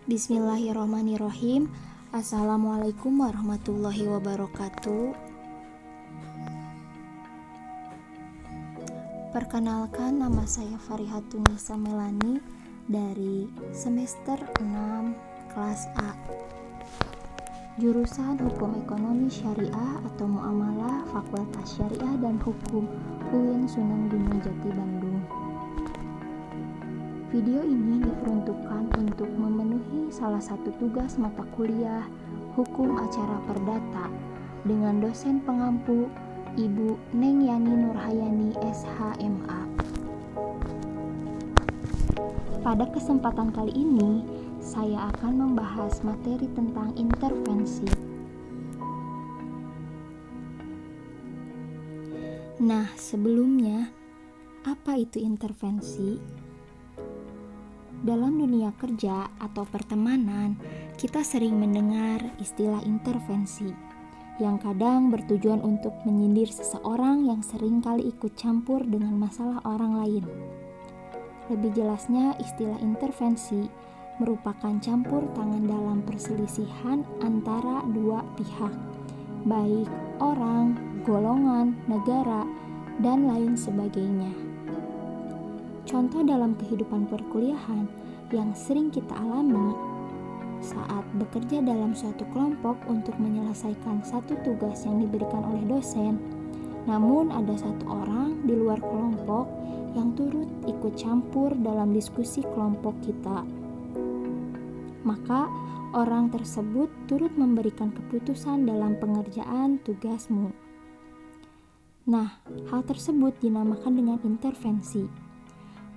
Bismillahirrahmanirrahim. Assalamualaikum warahmatullahi wabarakatuh. Perkenalkan, nama saya Farihatunisa Melani dari semester 6 kelas A. Jurusan Hukum Ekonomi Syariah atau Muamalah, Fakultas Syariah dan Hukum UIN Sunan Gunung Jati, Bandung. Video ini diperuntukkan untuk memenuhi salah satu tugas mata kuliah Hukum Acara Perdata dengan dosen pengampu Ibu Neng Yani Nurhayani SHMA. Pada kesempatan kali ini, saya akan membahas materi tentang intervensi. Nah, sebelumnya, apa itu intervensi? Dalam dunia kerja atau pertemanan, kita sering mendengar istilah intervensi, yang kadang bertujuan untuk menyindir seseorang yang sering kali ikut campur dengan masalah orang lain. Lebih jelasnya, istilah intervensi merupakan campur tangan dalam perselisihan antara dua pihak, baik orang, golongan, negara, dan lain sebagainya. Contoh dalam kehidupan perkuliahan yang sering kita alami saat bekerja dalam suatu kelompok untuk menyelesaikan satu tugas yang diberikan oleh dosen, namun ada satu orang di luar kelompok yang turut ikut campur dalam diskusi kelompok kita. Maka orang tersebut turut memberikan keputusan dalam pengerjaan tugasmu. Nah, hal tersebut dinamakan dengan intervensi.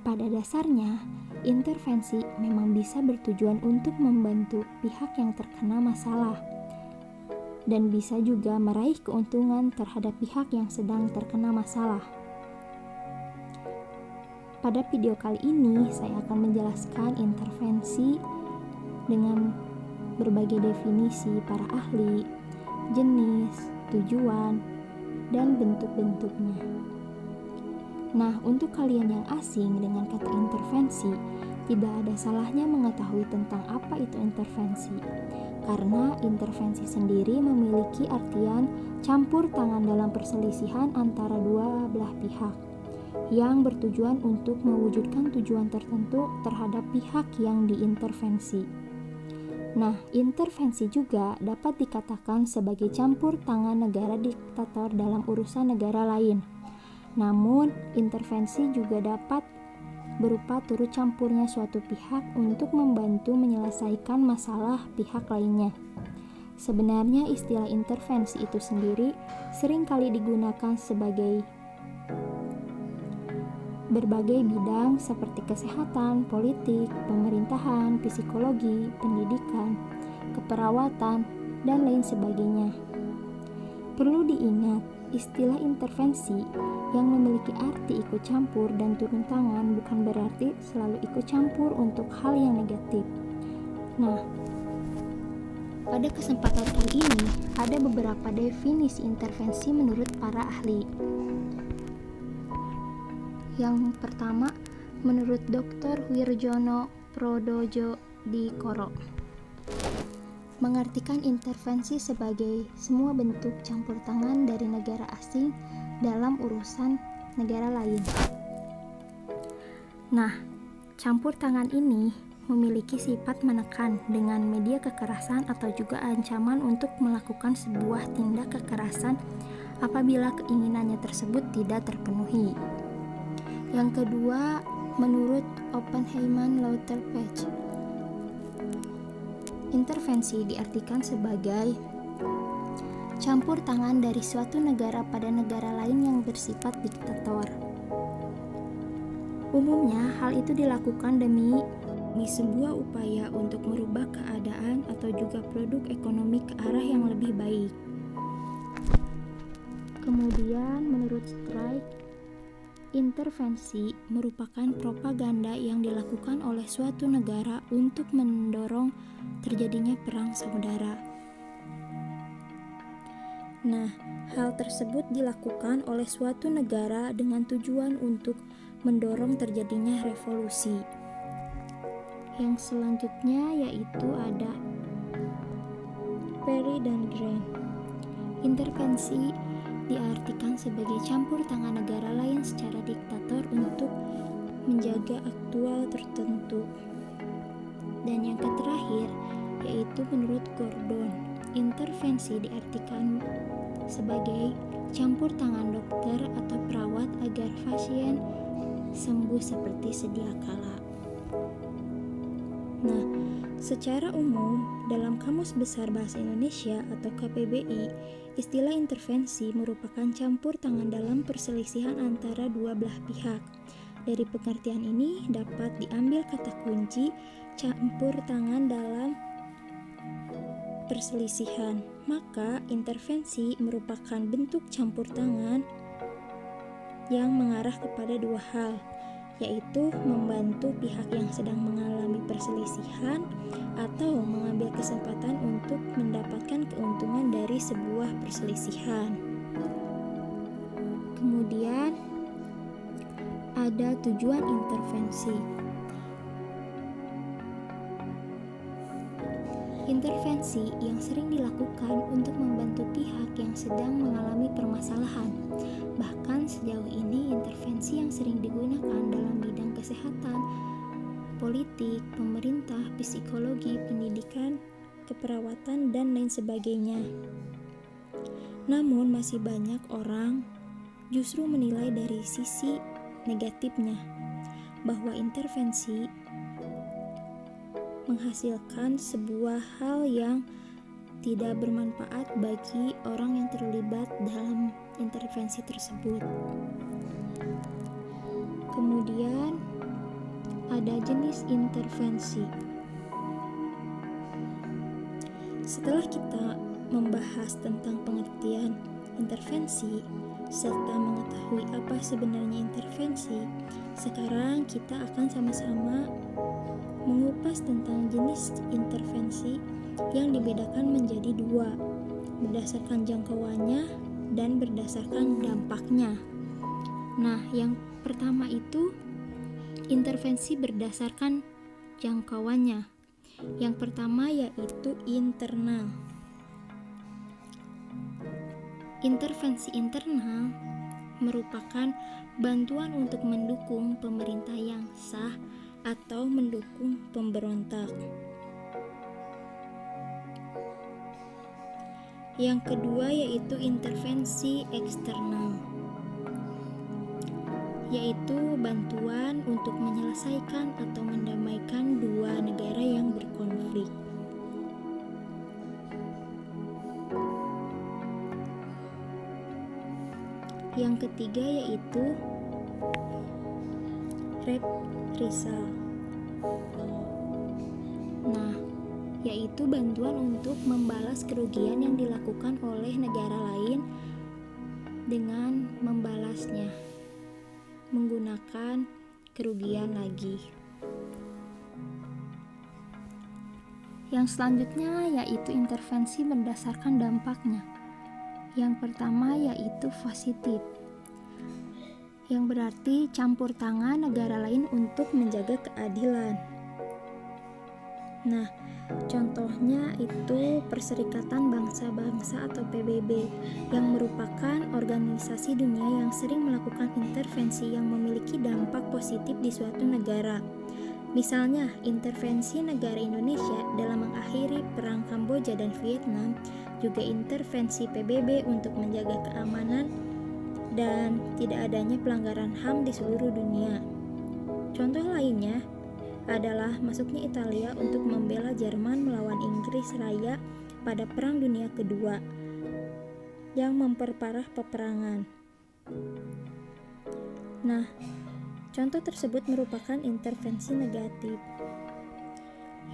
Pada dasarnya, intervensi memang bisa bertujuan untuk membantu pihak yang terkena masalah dan bisa juga meraih keuntungan terhadap pihak yang sedang terkena masalah. Pada video kali ini, saya akan menjelaskan intervensi dengan berbagai definisi para ahli, jenis, tujuan, dan bentuk-bentuknya. Nah, untuk kalian yang asing dengan kata intervensi, tidak ada salahnya mengetahui tentang apa itu intervensi, karena intervensi sendiri memiliki artian campur tangan dalam perselisihan antara dua belah pihak, yang bertujuan untuk mewujudkan tujuan tertentu terhadap pihak yang diintervensi. Nah, intervensi juga dapat dikatakan sebagai campur tangan negara diktator dalam urusan negara lain. Namun, intervensi juga dapat berupa turut campurnya suatu pihak untuk membantu menyelesaikan masalah pihak lainnya. Sebenarnya istilah intervensi itu sendiri seringkali digunakan sebagai berbagai bidang seperti kesehatan, politik, pemerintahan, psikologi, pendidikan, keperawatan, dan lain sebagainya. Perlu diingat, istilah intervensi yang memiliki arti ikut campur dan turun tangan bukan berarti selalu ikut campur untuk hal yang negatif. Nah, pada kesempatan kali ini ada beberapa definisi intervensi menurut para ahli. Yang pertama, menurut Dr. Wirjono Prodojo Dikoro, mengartikan intervensi sebagai semua bentuk campur tangan dari negara asing dalam urusan negara lain. Nah, campur tangan ini memiliki sifat menekan dengan media kekerasan atau juga ancaman untuk melakukan sebuah tindak kekerasan apabila keinginannya tersebut tidak terpenuhi. Yang kedua, menurut Oppenheimer Lauterpacht, intervensi diartikan sebagai campur tangan dari suatu negara pada negara lain yang bersifat diktator. Umumnya, hal itu dilakukan demi sebuah upaya untuk merubah keadaan atau juga produk ekonomi ke arah yang lebih baik. Kemudian, menurut Strike, intervensi merupakan propaganda yang dilakukan oleh suatu negara untuk mendorong terjadinya perang saudara. Nah, hal tersebut dilakukan oleh suatu negara dengan tujuan untuk mendorong terjadinya revolusi. Yang selanjutnya yaitu ada Perry dan Grant. Intervensi diartikan sebagai campur tangan negara lain secara diktator untuk menjaga aktual tertentu. Dan yang terakhir yaitu menurut Gordon, intervensi diartikan sebagai campur tangan dokter atau perawat agar pasien sembuh seperti sedia kala. Nah, secara umum dalam Kamus Besar Bahasa Indonesia atau KBBI, istilah intervensi merupakan campur tangan dalam perselisihan antara dua belah pihak. Dari pengertian ini dapat diambil kata kunci campur tangan dalam perselisihan. Maka intervensi merupakan bentuk campur tangan yang mengarah kepada dua hal, yaitu membantu pihak yang sedang mengalami perselisihan atau mengambil kesempatan untuk mendapatkan keuntungan dari sebuah perselisihan. Kemudian ada tujuan intervensi. Intervensi yang sering dilakukan untuk membantu pihak yang sedang mengalami permasalahan. Bahkan sejauh ini intervensi yang sering digunakan dalam bidang kesehatan, politik, pemerintah, psikologi, pendidikan, keperawatan, dan lain sebagainya. Namun masih banyak orang justru menilai dari sisi negatifnya bahwa intervensi menghasilkan sebuah hal yang tidak bermanfaat bagi orang yang terlibat dalam intervensi tersebut. Kemudian ada jenis intervensi. Setelah kita membahas tentang pengertian intervensi serta mengetahui apa sebenarnya intervensi, sekarang kita akan sama-sama mengupas tentang jenis intervensi yang dibedakan menjadi dua, berdasarkan jangkauannya dan berdasarkan dampaknya. Nah, yang pertama itu intervensi berdasarkan jangkauannya. Yang pertama yaitu internal. Intervensi internal merupakan bantuan untuk mendukung pemerintah yang sah atau mendukung pemberontak. Yang kedua yaitu intervensi eksternal, yaitu bantuan untuk menyelesaikan atau mendamaikan dua negara yang berkonflik. Yang ketiga yaitu reprisal. Nah, yaitu bantuan untuk membalas kerugian yang dilakukan oleh negara lain dengan membalasnya menggunakan kerugian lagi. Yang selanjutnya yaitu intervensi berdasarkan dampaknya. Yang pertama yaitu positif, yang berarti campur tangan negara lain untuk menjaga keadilan. Nah, contohnya itu Perserikatan Bangsa-Bangsa atau PBB, yang merupakan organisasi dunia yang sering melakukan intervensi yang memiliki dampak positif di suatu negara. Misalnya, intervensi negara Indonesia dalam mengakhiri perang Kamboja dan Vietnam, juga intervensi PBB untuk menjaga keamanan dan tidak adanya pelanggaran HAM di seluruh dunia. Contoh lainnya adalah masuknya Italia untuk membela Jerman melawan Inggris Raya pada Perang Dunia Kedua yang memperparah peperangan. Nah, contoh tersebut merupakan intervensi negatif.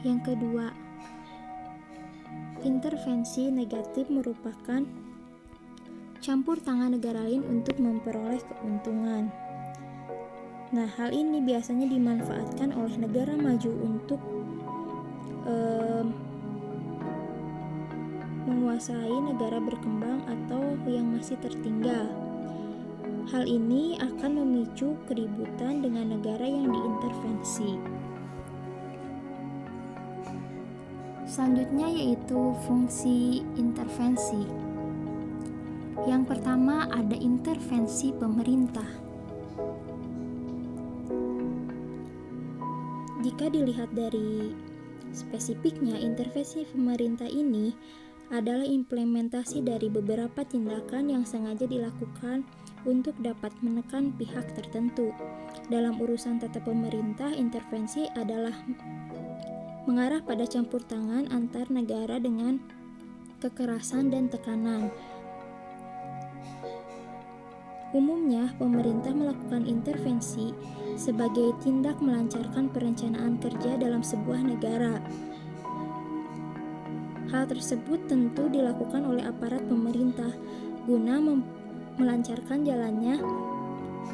Yang kedua, intervensi negatif merupakan campur tangan negara lain untuk memperoleh keuntungan. Nah, hal ini biasanya dimanfaatkan oleh negara maju untuk menguasai negara berkembang atau yang masih tertinggal. Hal ini akan memicu keributan dengan negara yang diintervensi. Selanjutnya yaitu fungsi intervensi. Yang pertama ada intervensi pemerintah. Jika dilihat dari spesifiknya, intervensi pemerintah ini adalah implementasi dari beberapa tindakan yang sengaja dilakukan untuk dapat menekan pihak tertentu. Dalam urusan tata pemerintah, intervensi adalah mengarah pada campur tangan antar negara dengan kekerasan dan tekanan. Umumnya, pemerintah melakukan intervensi sebagai tindak melancarkan perencanaan kerja dalam sebuah negara. Hal tersebut tentu dilakukan oleh aparat pemerintah guna melancarkan jalannya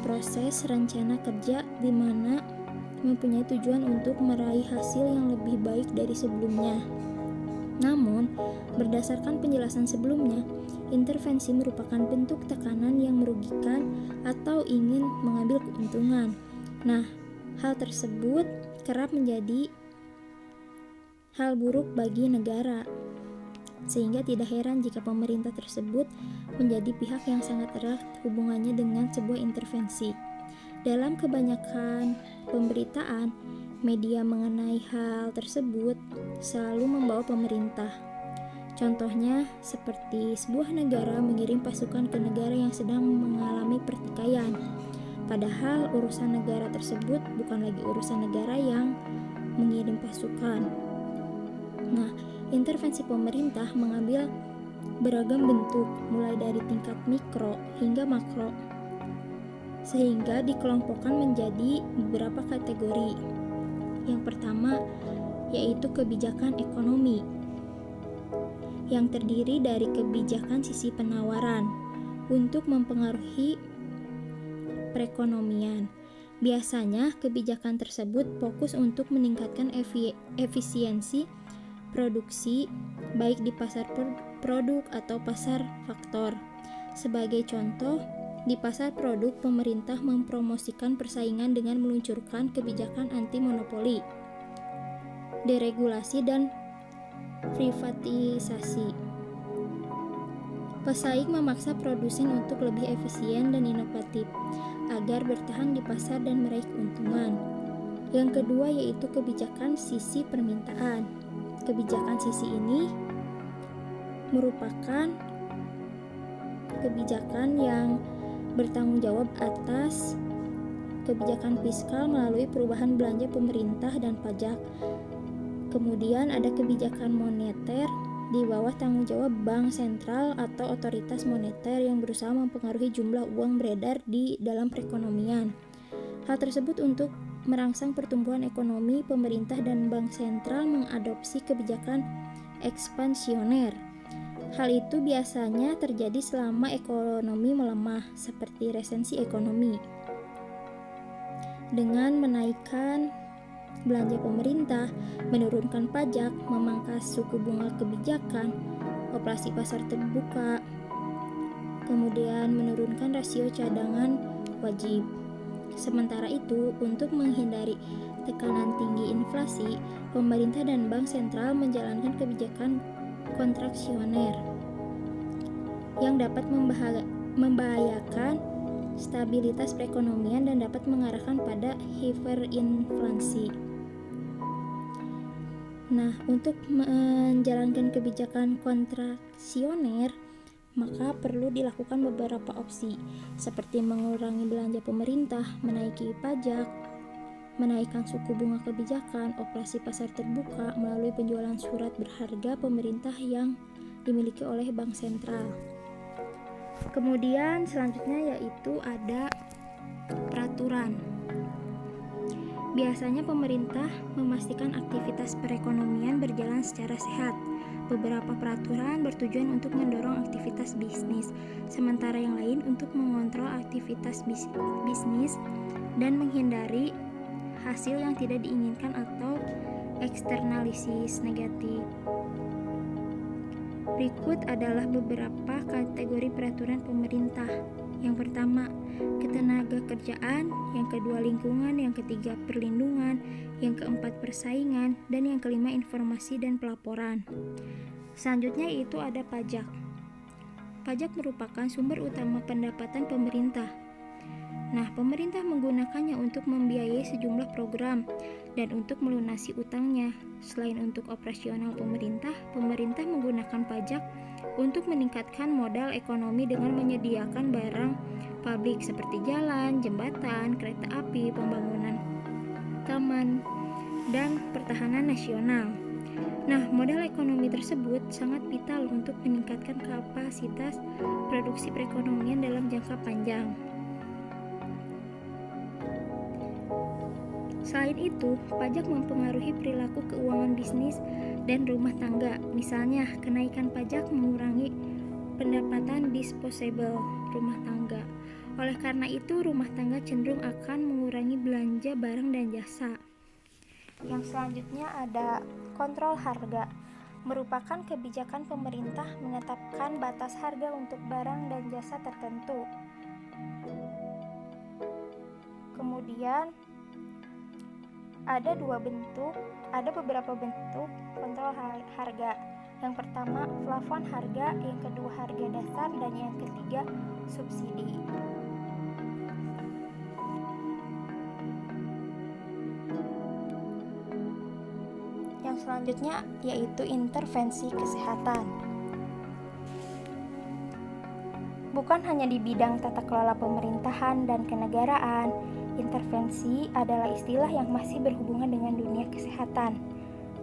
proses rencana kerja di mana mempunyai tujuan untuk meraih hasil yang lebih baik dari sebelumnya. Namun, berdasarkan penjelasan sebelumnya, intervensi merupakan bentuk tekanan yang merugikan atau ingin mengambil keuntungan. Nah, hal tersebut kerap menjadi hal buruk bagi negara, sehingga tidak heran jika pemerintah tersebut menjadi pihak yang sangat erat hubungannya dengan sebuah intervensi. Dalam kebanyakan pemberitaan, media mengenai hal tersebut selalu membawa pemerintah. Contohnya, seperti sebuah negara mengirim pasukan ke negara yang sedang mengalami pertikaian. Padahal urusan negara tersebut bukan lagi urusan negara yang mengirim pasukan. Nah, intervensi pemerintah mengambil beragam bentuk, mulai dari tingkat mikro hingga makro, sehingga dikelompokkan menjadi beberapa kategori. Yang pertama yaitu kebijakan ekonomi, yang terdiri dari kebijakan sisi penawaran untuk mempengaruhi perekonomian. Biasanya kebijakan tersebut fokus untuk meningkatkan efisiensi produksi baik di pasar produk atau pasar faktor. Sebagai contoh, di pasar produk, pemerintah mempromosikan persaingan dengan meluncurkan kebijakan anti monopoli, deregulasi, dan privatisasi. Pesaing memaksa produsen untuk lebih efisien dan inovatif agar bertahan di pasar dan meraih keuntungan. Yang kedua yaitu kebijakan sisi permintaan. Kebijakan sisi ini merupakan kebijakan yang bertanggung jawab atas kebijakan fiskal melalui perubahan belanja pemerintah dan pajak. Kemudian ada kebijakan moneter di bawah tanggung jawab bank sentral atau otoritas moneter yang berusaha mempengaruhi jumlah uang beredar di dalam perekonomian. Hal tersebut untuk merangsang pertumbuhan ekonomi. Pemerintah dan bank sentral mengadopsi kebijakan ekspansioner. Hal itu biasanya terjadi selama ekonomi melemah, seperti resesi ekonomi. Dengan menaikkan belanja pemerintah, menurunkan pajak, memangkas suku bunga kebijakan, operasi pasar terbuka, kemudian menurunkan rasio cadangan wajib. Sementara itu, untuk menghindari tekanan tinggi inflasi, pemerintah dan bank sentral menjalankan kebijakan kontraksioner yang dapat membahayakan stabilitas perekonomian dan dapat mengarahkan pada hiperinflasi. Nah, untuk menjalankan kebijakan kontraksioner, maka perlu dilakukan beberapa opsi, seperti mengurangi belanja pemerintah, menaiki pajak, menaikkan suku bunga kebijakan, operasi pasar terbuka melalui penjualan surat berharga pemerintah yang dimiliki oleh bank sentral. Kemudian selanjutnya yaitu ada peraturan. Biasanya pemerintah memastikan aktivitas perekonomian berjalan secara sehat. Beberapa peraturan bertujuan untuk mendorong aktivitas bisnis, sementara yang lain untuk mengontrol aktivitas bisnis dan menghindari hasil yang tidak diinginkan atau eksternalisis negatif. Berikut adalah beberapa kategori peraturan pemerintah. Yang pertama, ketenaga kerjaan, yang kedua lingkungan, yang ketiga perlindungan, yang keempat persaingan, dan yang kelima informasi dan pelaporan. Selanjutnya yaitu ada pajak. Pajak merupakan sumber utama pendapatan pemerintah. Nah, pemerintah menggunakannya untuk membiayai sejumlah program dan untuk melunasi utangnya. Selain untuk operasional pemerintah, pemerintah menggunakan pajak untuk meningkatkan modal ekonomi dengan menyediakan barang publik seperti jalan, jembatan, kereta api, pembangunan taman, dan pertahanan nasional. Nah, modal ekonomi tersebut sangat vital untuk meningkatkan kapasitas produksi perekonomian dalam jangka panjang. Selain itu, pajak mempengaruhi perilaku keuangan bisnis dan rumah tangga. Misalnya, kenaikan pajak mengurangi pendapatan disposable rumah tangga. Oleh karena itu, rumah tangga cenderung akan mengurangi belanja barang dan jasa. Yang selanjutnya ada kontrol harga. Merupakan kebijakan pemerintah menetapkan batas harga untuk barang dan jasa tertentu. Kemudian ada beberapa bentuk kontrol harga. Yang pertama, plafon harga, yang kedua harga dasar, dan yang ketiga subsidi. Yang selanjutnya yaitu intervensi kesehatan. Bukan hanya di bidang tata kelola pemerintahan dan kenegaraan, intervensi adalah istilah yang masih berhubungan dengan dunia kesehatan.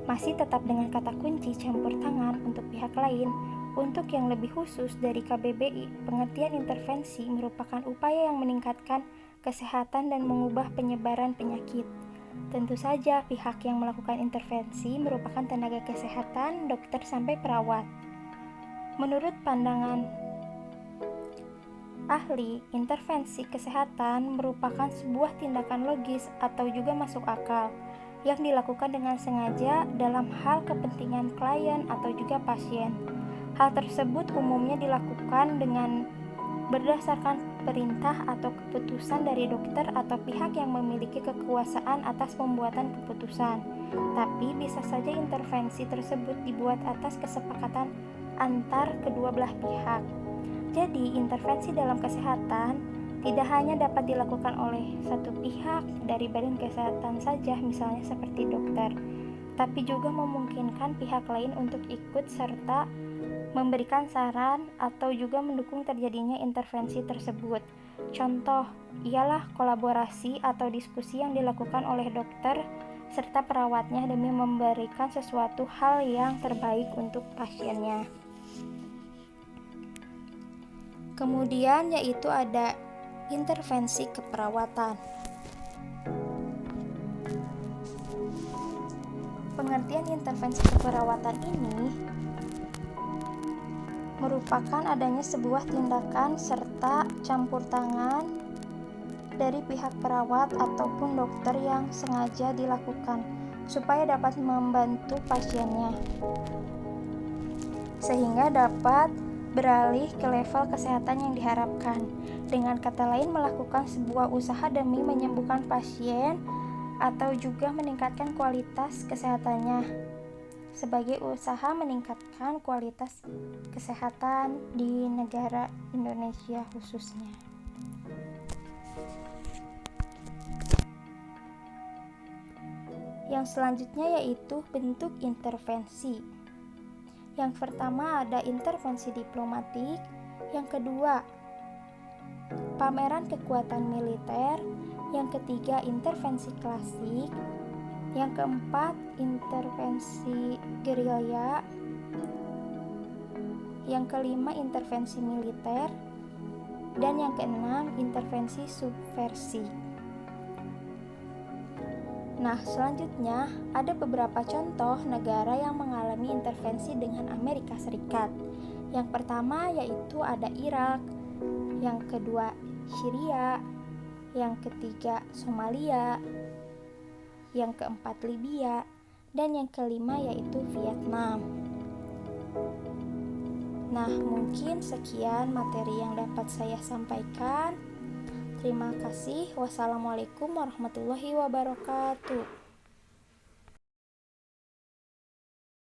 Masih tetap dengan kata kunci campur tangan untuk pihak lain. Untuk yang lebih khusus dari KBBI, pengertian intervensi merupakan upaya yang meningkatkan kesehatan dan mengubah penyebaran penyakit. Tentu saja pihak yang melakukan intervensi merupakan tenaga kesehatan, dokter sampai perawat. Menurut pandangan ahli, intervensi kesehatan merupakan sebuah tindakan logis atau juga masuk akal yang dilakukan dengan sengaja dalam hal kepentingan klien atau juga pasien. Hal tersebut umumnya dilakukan dengan berdasarkan perintah atau keputusan dari dokter atau pihak yang memiliki kekuasaan atas pembuatan keputusan. Tapi bisa saja intervensi tersebut dibuat atas kesepakatan antar kedua belah pihak. Jadi, intervensi dalam kesehatan tidak hanya dapat dilakukan oleh satu pihak dari badan kesehatan saja, misalnya seperti dokter, tapi juga memungkinkan pihak lain untuk ikut serta memberikan saran atau juga mendukung terjadinya intervensi tersebut. Contoh ialah kolaborasi atau diskusi yang dilakukan oleh dokter serta perawatnya demi memberikan sesuatu hal yang terbaik untuk pasiennya. Kemudian yaitu ada intervensi keperawatan. Pengertian intervensi keperawatan ini merupakan adanya sebuah tindakan serta campur tangan dari pihak perawat ataupun dokter yang sengaja dilakukan supaya dapat membantu pasiennya sehingga dapat beralih ke level kesehatan yang diharapkan. Dengan kata lain, melakukan sebuah usaha demi menyembuhkan pasien atau juga meningkatkan kualitas kesehatannya sebagai usaha meningkatkan kualitas kesehatan di negara Indonesia khususnya. Yang selanjutnya yaitu bentuk intervensi. Yang pertama ada intervensi diplomatik, yang kedua pameran kekuatan militer, yang ketiga intervensi klasik, yang keempat intervensi gerilya, yang kelima intervensi militer, dan yang keenam intervensi subversi. Nah, selanjutnya ada beberapa contoh negara yang mengalami intervensi dengan Amerika Serikat. Yang pertama yaitu ada Irak, yang kedua Syria, yang ketiga Somalia, yang keempat Libya, dan yang kelima yaitu Vietnam. Nah, mungkin sekian materi yang dapat saya sampaikan. Terima kasih. Wassalamualaikum warahmatullahi wabarakatuh.